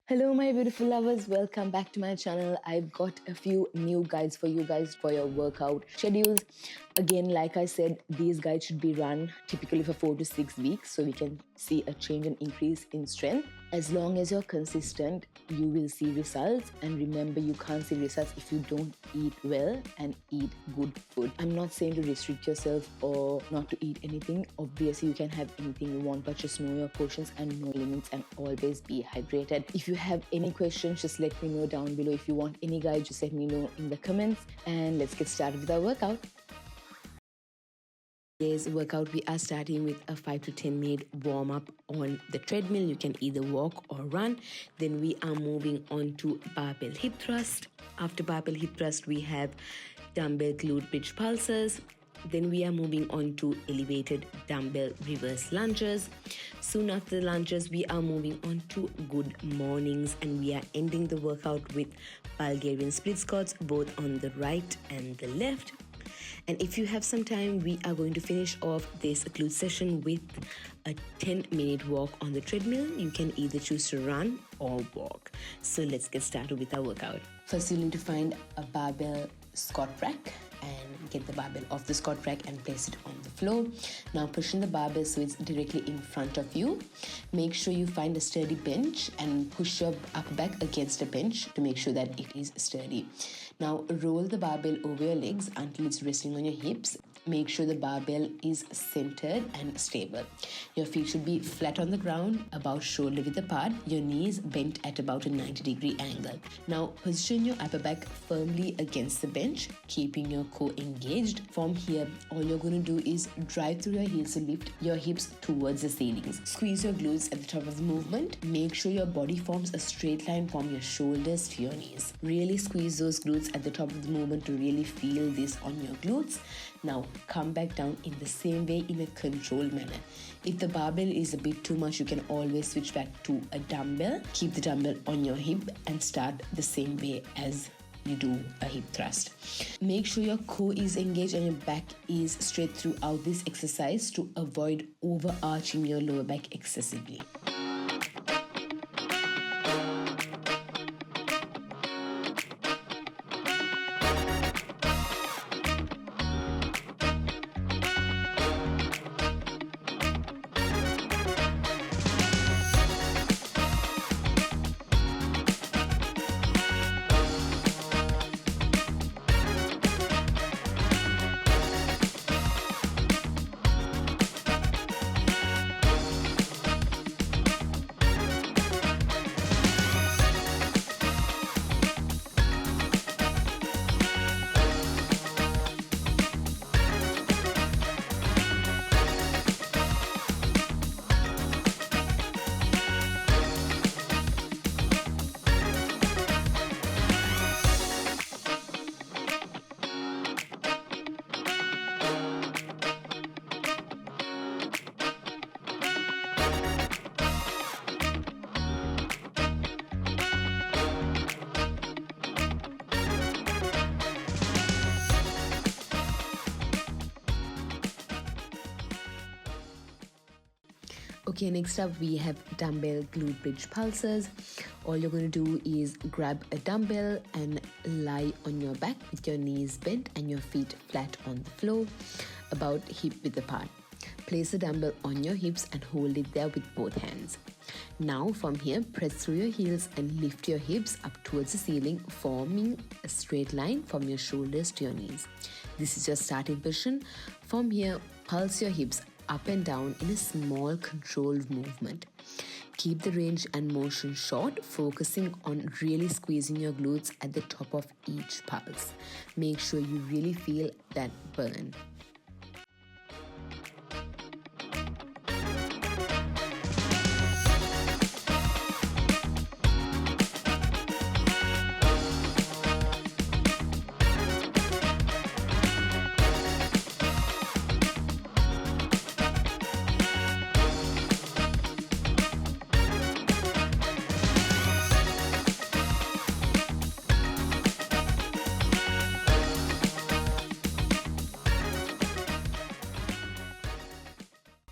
Hello, my beautiful lovers. Welcome back to my channel. I've got a few new guides for you guys for your workout schedules. Again, like I said, these guides should be run typically for 4 to 6 weeks so we can see a change and increase in strength. As long as you're consistent, you will see results. And remember, you can't see results if you don't eat well and eat good food. I'm not saying to restrict yourself or not to eat anything. Obviously, you can have anything you want, but just know your portions and know limits and always be hydrated. If you have any questions, just let me know down below. If you want any guide, just let me know in the comments. And let's get started with our workout. Today's workout, we are starting with a 5 to 10 minute warm up on the treadmill. You can either walk or run. Then we are moving on to barbell hip thrust. After barbell hip thrust, we have dumbbell glute bridge pulses. Then we are moving on to elevated dumbbell reverse lunges. Soon after the lunges, we are moving on to good mornings, and we are ending the workout with Bulgarian split squats, both on the right and the left. And if you have some time, we are going to finish off this glute session with a 10-minute walk on the treadmill. You can either choose to run or walk. So let's get started with our workout. First, you'll need to find a barbell squat rack and get the barbell off the squat rack and place it on the floor. Now position the barbell so it's directly in front of you. Make sure you find a sturdy bench and push your upper back against the bench to make sure that it is sturdy. Now roll the barbell over your legs until it's resting on your hips. Make sure the barbell is centered and stable. Your feet should be flat on the ground, about shoulder width apart, your knees bent at about a 90-degree angle. Now position your upper back firmly against the bench, keeping your core engaged. From here, all you're going to do is drive through your heels to lift your hips towards the ceilings. Squeeze your glutes at the top of the movement. Make sure your body forms a straight line from your shoulders to your knees. Really squeeze those glutes at the top of the movement to really feel this on your glutes. Now come back down in the same way in a controlled manner. If the barbell is a bit too much, you can always switch back to a dumbbell. Keep the dumbbell on your hip and start the same way as you do a hip thrust. Make sure your core is engaged and your back is straight throughout this exercise to avoid overarching your lower back excessively. Okay, next up we have dumbbell glute bridge pulses. All you're going to do is grab a dumbbell and lie on your back with your knees bent and your feet flat on the floor, about hip width apart. Place the dumbbell on your hips and hold it there with both hands. Now from here, press through your heels and lift your hips up towards the ceiling, forming a straight line from your shoulders to your knees. This is your starting position. From here, pulse your hips up and down in a small controlled movement. Keep the range and motion short, focusing on really squeezing your glutes at the top of each pulse. Make sure you really feel that burn.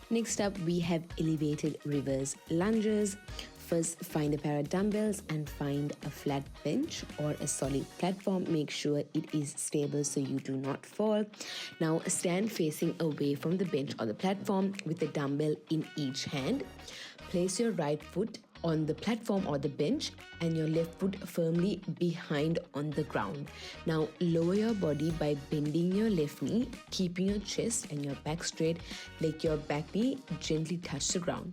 Next up, we have elevated reverse lunges. First, find a pair of dumbbells and find a flat bench or a solid platform. Make sure it is stable so you do not fall. Now, stand facing away from the bench or the platform with a dumbbell in each hand. Place your right foot on the platform or the bench and your left foot firmly behind on the ground. Now, lower your body by bending your left knee, keeping your chest and your back straight. Let your back knee gently touch the ground.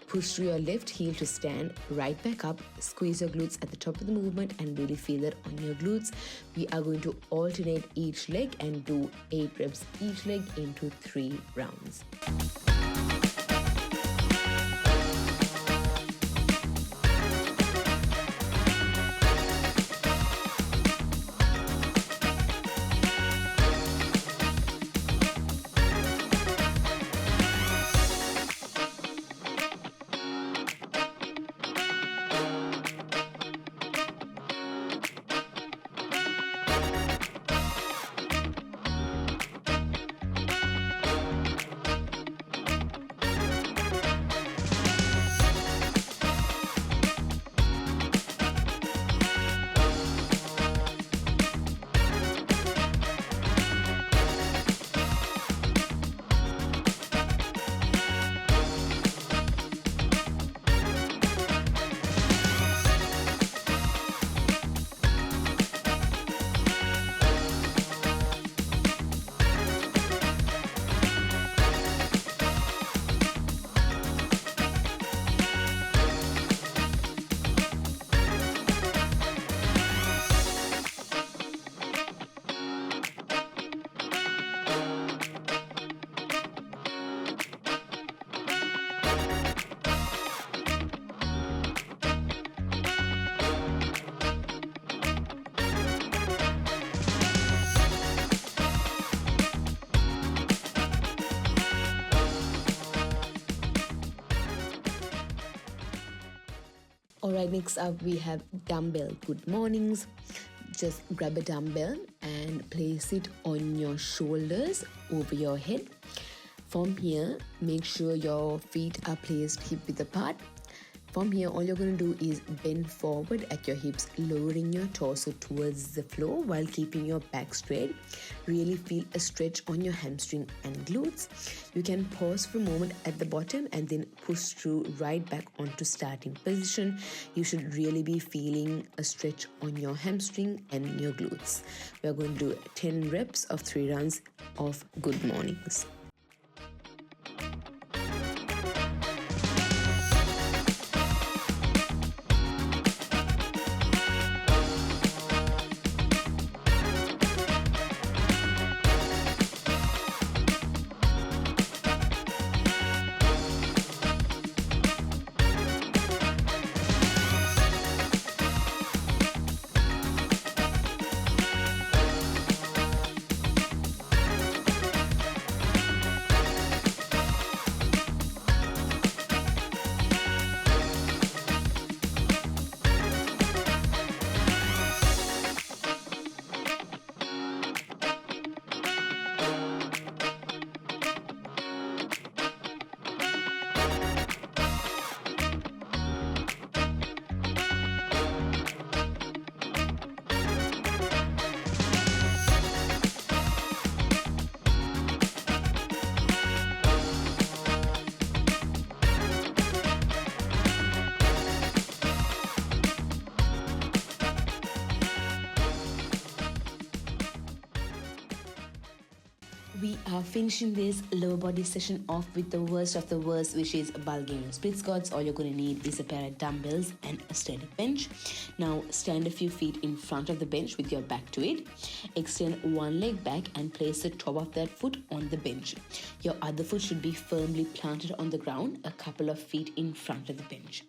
Push through your left heel to stand, right back up, squeeze your glutes at the top of the movement and really feel that on your glutes. We are going to alternate each leg and do 8 reps each leg into 3 rounds. Alright, next up we have dumbbell good mornings. Just grab a dumbbell and place it on your shoulders over your head. From here, make sure your feet are placed hip width apart. From here, all you're going to do is bend forward at your hips, lowering your torso towards the floor while keeping your back straight. Really feel a stretch on your hamstring and glutes. You can pause for a moment at the bottom and then push through right back onto starting position. You should really be feeling a stretch on your hamstring and your glutes. We're going to do 10 reps of 3 rounds of good mornings. We are finishing this lower body session off with the worst of the worst, which is Bulgarian split squats. All you're going to need is a pair of dumbbells and a steady bench. Now stand a few feet in front of the bench with your back to it. Extend one leg back and place the top of that foot on the bench. Your other foot should be firmly planted on the ground a couple of feet in front of the bench.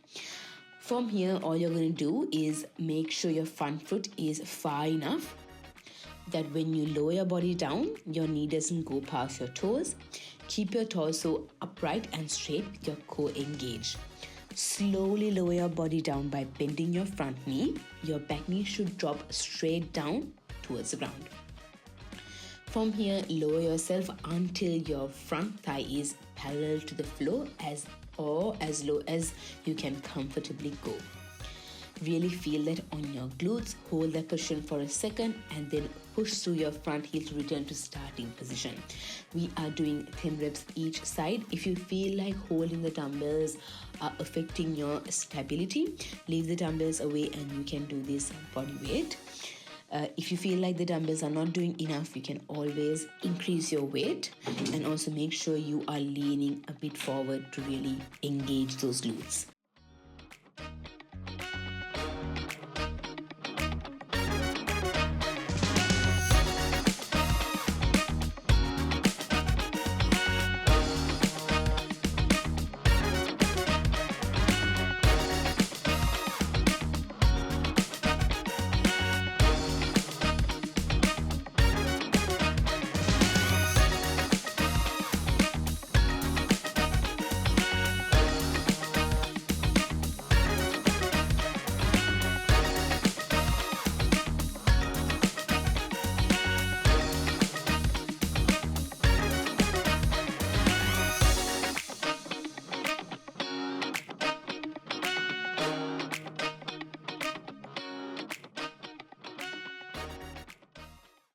From here, all you're going to do is make sure your front foot is far enough that when you lower your body down, your knee doesn't go past your toes. Keep your torso upright and straight with your core engaged. Slowly lower your body down by bending your front knee. Your back knee should drop straight down towards the ground. From here, lower yourself until your front thigh is parallel to the floor as or as low as you can comfortably go. Really feel that on your glutes. Hold that position for a second and then push through your front heel to return to starting position. We are doing 10 reps each side. If you feel like holding the dumbbells are affecting your stability, leave the dumbbells away and you can do this body weight. If you feel like the dumbbells are not doing enough, you can always increase your weight, and also make sure you are leaning a bit forward to really engage those glutes.